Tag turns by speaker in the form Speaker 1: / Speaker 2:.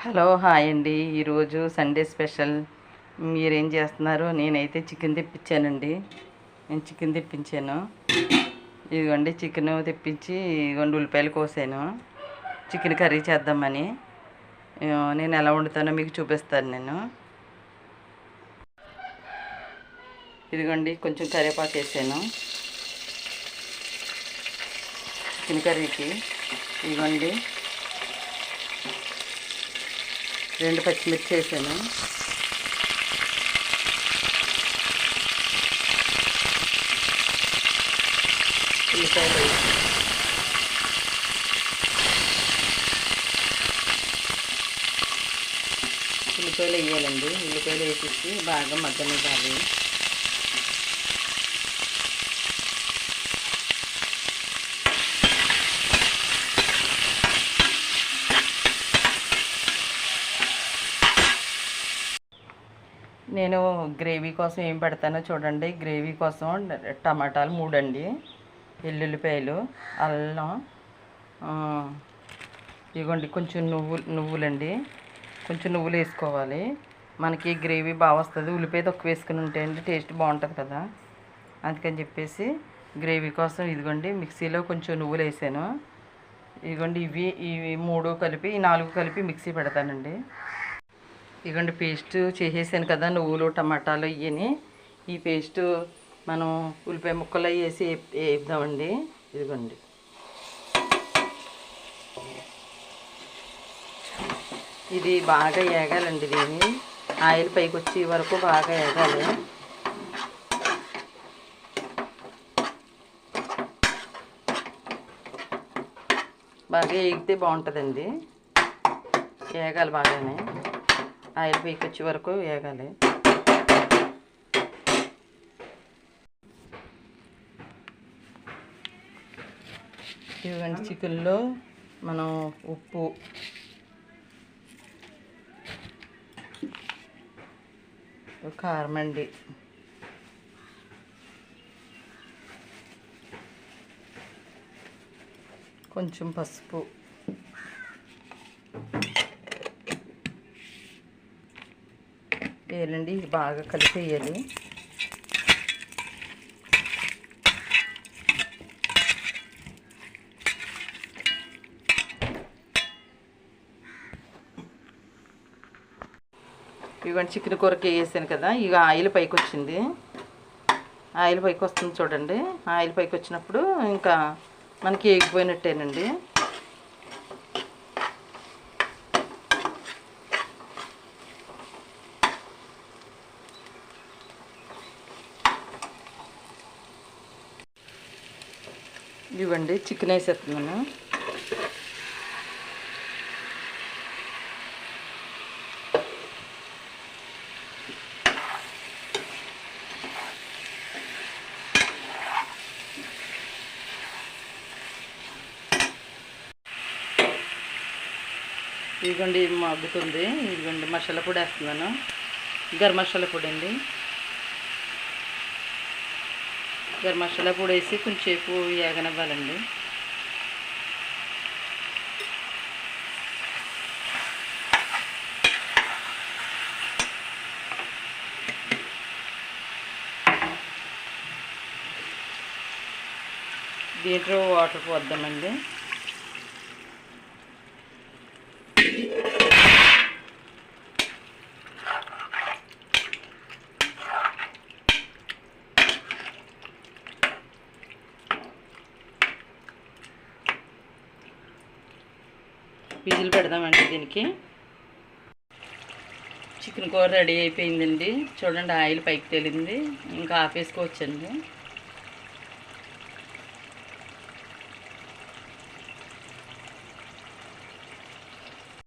Speaker 1: Hello hi అండి. ఈరోజు Sunday special. మీరేం చేస్తున్నారు? నేనైతే చికెన్ తెప్పించానండి. నేను చికెన్ తెప్పించాను. ఇదిగోండి చికెన్ తెప్పించి ఇదిగోండి ఉల్లిపాయలు కోసాను చికెన్ కర్రీ చేద్దామని. నేను ఎలా వండుతానో మీకు చూపిస్తాను. నేను ఇదిగోండి కొంచెం కరివేపాకు వేసాను చికెన్ కర్రీకి. ఇదిగోండి 2 పచ్చిమిర్చి వేసాను. ఉల్లిపాయలు వేయాలండి. ఉల్లిపాయలు వేసేసి బాగా మగ్గనివ్వాలి. నేను గ్రేవీ కోసం ఏం పెడతానో చూడండి. గ్రేవీ కోసం టమాటాలు 3 అండి, ఎల్లుల్లిపాయలు, అల్లం, ఇదిగోండి కొంచెం నువ్వులండి. కొంచెం నువ్వులు వేసుకోవాలి. మనకి గ్రేవీ బాగా వస్తుంది. ఉల్లిపాయ తక్కువ వేసుకుని ఉంటే అండి టేస్ట్ బాగుంటుంది కదా, అందుకని చెప్పేసి గ్రేవీ కోసం ఇదిగోండి మిక్సీలో కొంచెం నువ్వులు వేసాను. ఇదిగోండి ఇవి 3 కలిపి 4 కలిపి మిక్సీ పెడతానండి. ఇదిగోండి పేస్ట్ చేసేసాను కదా, నువ్వులు టమాటాలు ఇవని. ఈ పేస్ట్ మనం ఉల్లిపాయ ముక్కలు వేసి వేద్దామండి. ఇదిగోండి ఇది బాగా వేగాలండి. దీన్ని ఆయిల్ పైకి వచ్చే వరకు బాగా వేగాలి. బాగా వేగితే బాగుంటుందండి. వేగాలి బాగానే, ఆయిల్ పైకి వచ్చే వరకు వేగాలి. ఇదిగోండి చికెన్లో మనం ఉప్పు, కారం అండి, కొంచెం పసుపు, వేయాలండి. ఇది బాగా కలిపి వేయాలి. ఇవన్నీ చికెన్ కూరకి వేసాను కదా, ఇక ఆయిల్ పైకి వచ్చింది. ఆయిల్ పైకి వస్తుంది చూడండి. ఆయిల్ పైకి వచ్చినప్పుడు ఇంకా మనకి వేగిపోయినట్టేనండి. ఇవ్వండి చికెన్ వేసేస్తున్నాను. ఇదిగోండి మగ్గుతుంది. ఇదిగోండి మసాలా పొడి వేస్తున్నాను. గరం మసాలా పొడి అండి. గరం మసాలా పొడి వేసి కొంచెంసేపు వేగనివ్వాలండి. దీంట్లో వాటర్ పోద్దామండి. విజిల్ పెడదామండి దీనికి. చికెన్ కూర రెడీ అయిపోయిందండి. చూడండి ఆయిల్ పైకి తేలింది. ఇంకా ఆపేసుకోవచ్చండి.